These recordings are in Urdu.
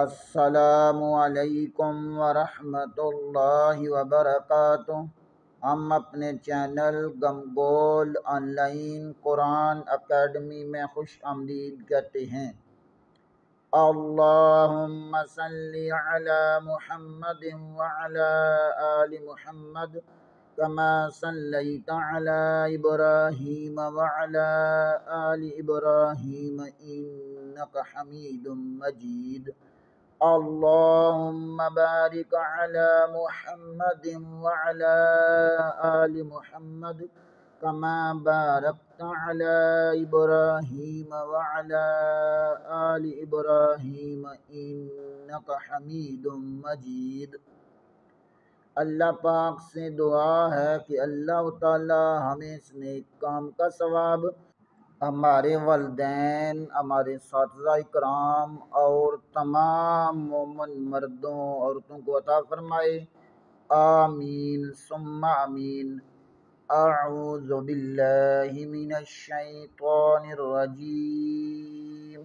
السلام علیکم ورحمۃ اللہ وبرکاتہ۔ ہم اپنے چینل گمگول آن لائن قرآن اکیڈمی میں خوش آمدید کہتے ہیں۔ اللہم صلی علی محمد وعلی آل محمد کما صلیت علی ابراہیم وعلی آل ابراہیم انک حمید مجید۔ اللهم بارك على محمد وعلى آل محمد كما باركت على إبراهيم وعلى آل إبراهيم إنك حميد مجيد۔ اللہ پاک سے دعا ہے کہ اللہ تعالی ہمیں اس نیک کام کا ثواب ہمارے والدین، ہمارے اساتذہ کرام اور تمام مومن مردوں عورتوں کو عطا فرمائے، آمین ثم آمین۔ اعوذ باللہ من الشیطان الرجیم،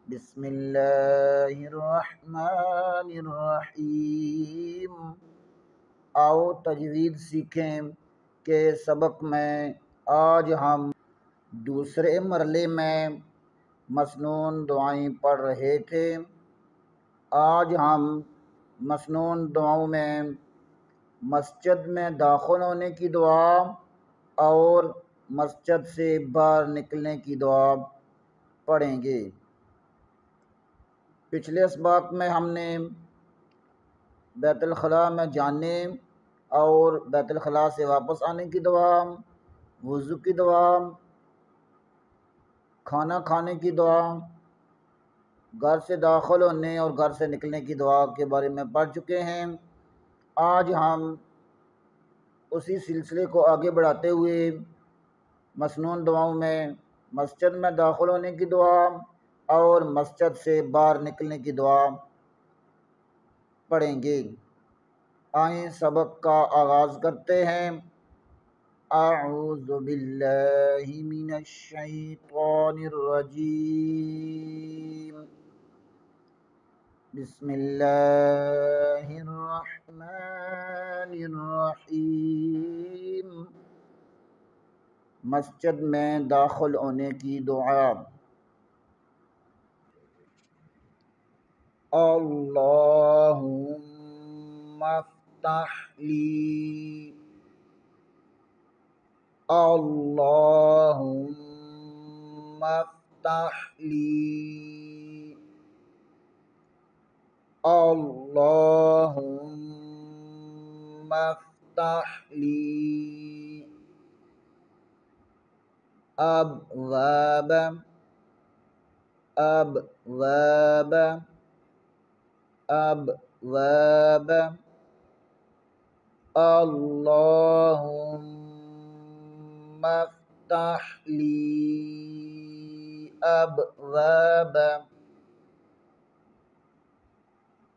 بسم اللہ الرحمن الرحیم۔ آؤ تجوید سیکھیں کہ سبق میں آج ہم دوسرے مرحلے میں مسنون دعائیں پڑھ رہے تھے۔ آج ہم مسنون دعاؤں میں مسجد میں داخل ہونے کی دعا اور مسجد سے باہر نکلنے کی دعا پڑھیں گے۔ پچھلے اسباق میں ہم نے بیت الخلاء میں جانے اور بیت الخلاء سے واپس آنے کی دعا، وضو کی دعا، کھانا کھانے کی دعا، گھر سے داخل ہونے اور گھر سے نکلنے کی دعا کے بارے میں پڑھ چکے ہیں۔ آج ہم اسی سلسلے کو آگے بڑھاتے ہوئے مسنون دعاؤں میں مسجد میں داخل ہونے کی دعا اور مسجد سے باہر نکلنے کی دعا پڑھیں گے۔ آئیں سبق کا آغاز کرتے ہیں۔ اعوذ باللہ من الشیطان الرجیم، بسم اللہ الرحمن الرحیم۔ مسجد میں داخل ہونے کی دعا۔ اللہم افتح لی، اللہم افتح لی، اللہم افتح لی ابواب، ابواب، ابواب، اللہم افتح لی ابواب،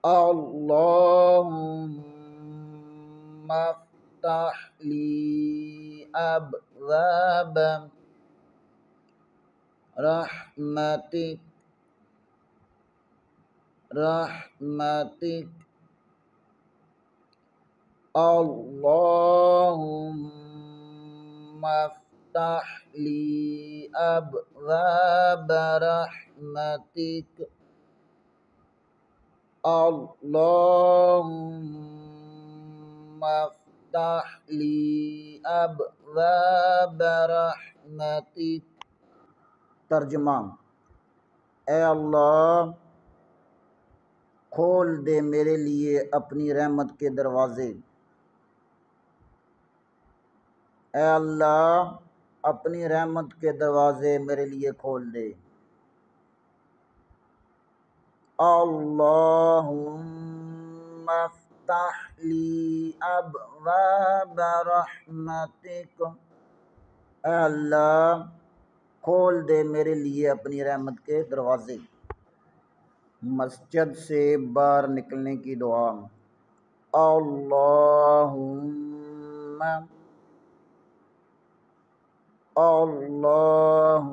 اللہم افتح لی ابواب رحمتک، رحمتک، اللہم افتح لی ابواب رحمتک، اللہم افتح لی ابواب رحمتک۔ ترجمہ: اے اللہ، کھول دے میرے لیے اپنی رحمت کے دروازے۔ اے اللہ، اپنی رحمت کے دروازے میرے لیے کھول دے۔ اللہم افتح لی ابواب رحمتک، اے اللہ، کھول دے میرے لیے اپنی رحمت کے دروازے۔ مسجد سے باہر نکلنے کی دعا۔ اللہم، اللہم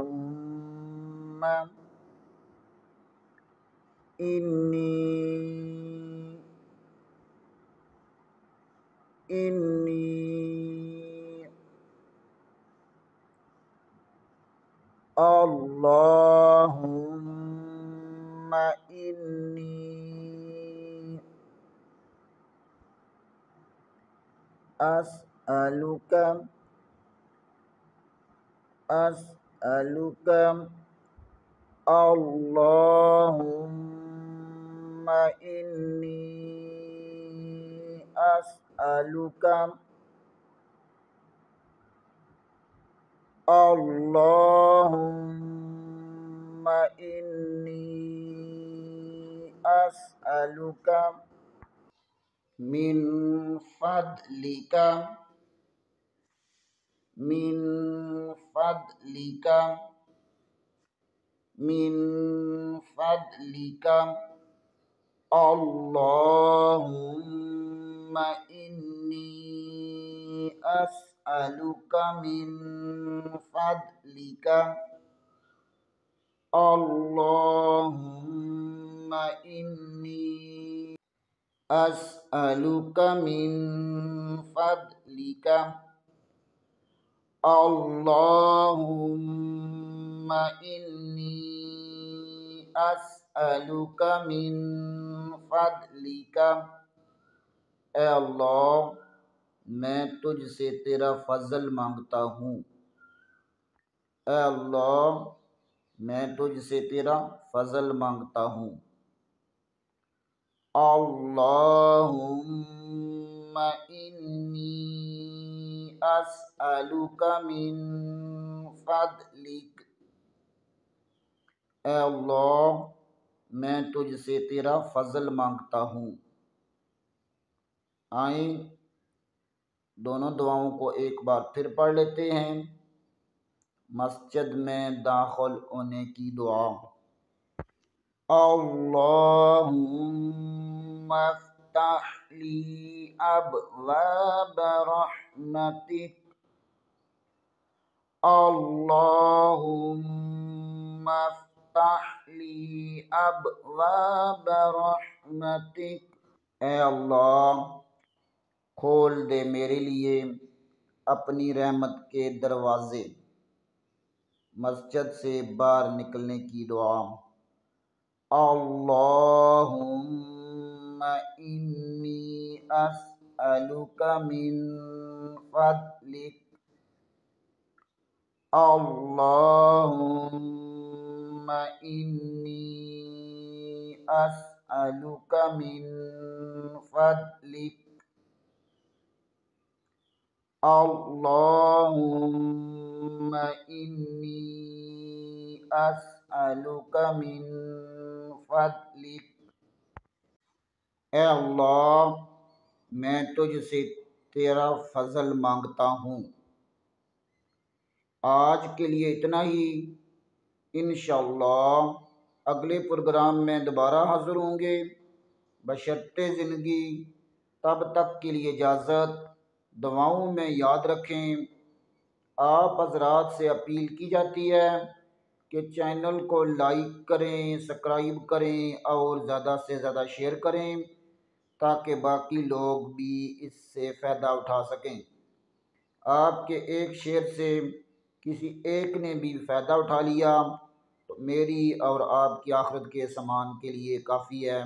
اللہم انی اسألک اللہم انی اسألک اللہم انی اسألک من فضلک اللہم انی اسألک من فضلک اللہم انی اسألک من فضلک اللہم انی اسألک من فضلک اے اللہ میں تجھ سے تیرا فضل مانگتا ہوں، اے اللہ میں تجھ سے تیرا فضل مانگتا ہوں۔ اللہم انی اسألک من فضلک اے اللہ میں تجھ سے تیرا فضل مانگتا ہوں۔ آئیں دونوں دعاؤں کو ایک بار پھر پڑھ لیتے ہیں۔ مسجد میں داخل ہونے کی دعا۔ اللہم افتح لی ابواب رحمتک اللہم افتح لی ابواب رحمتک اے اللہ کھول دے میرے لیے اپنی رحمت کے دروازے۔ مسجد سے باہر نکلنے کی دعا۔ اللہم انی اسألک من فضلک اللہم انی اسألک من فضلک اللہم انی اسألک من فضلک اے اللہ میں تجھ سے تیرا فضل مانگتا ہوں۔ آج کے لیے اتنا ہی، انشاءاللہ اگلے پروگرام میں دوبارہ حاضر ہوں گے بشرطِ زندگی۔ تب تک کے لیے اجازت، دعاؤں میں یاد رکھیں۔ آپ حضرات سے اپیل کی جاتی ہے کہ چینل کو لائک کریں، سبسکرائب کریں اور زیادہ سے زیادہ شیئر کریں تاکہ باقی لوگ بھی اس سے فائدہ اٹھا سکیں۔ آپ کے ایک شیئر سے کسی ایک نے بھی فائدہ اٹھا لیا تو میری اور آپ کی آخرت کے سامان کے لیے کافی ہے۔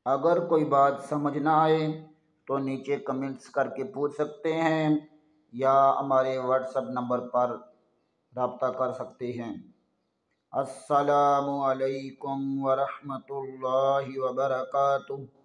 اگر کوئی بات سمجھ نہ آئے تو نیچے کمنٹس کر کے پوچھ سکتے ہیں یا ہمارے واٹس ایپ نمبر پر رابطہ کر سکتے ہیں۔ السلام علیکم ورحمۃ اللہ وبرکاتہ۔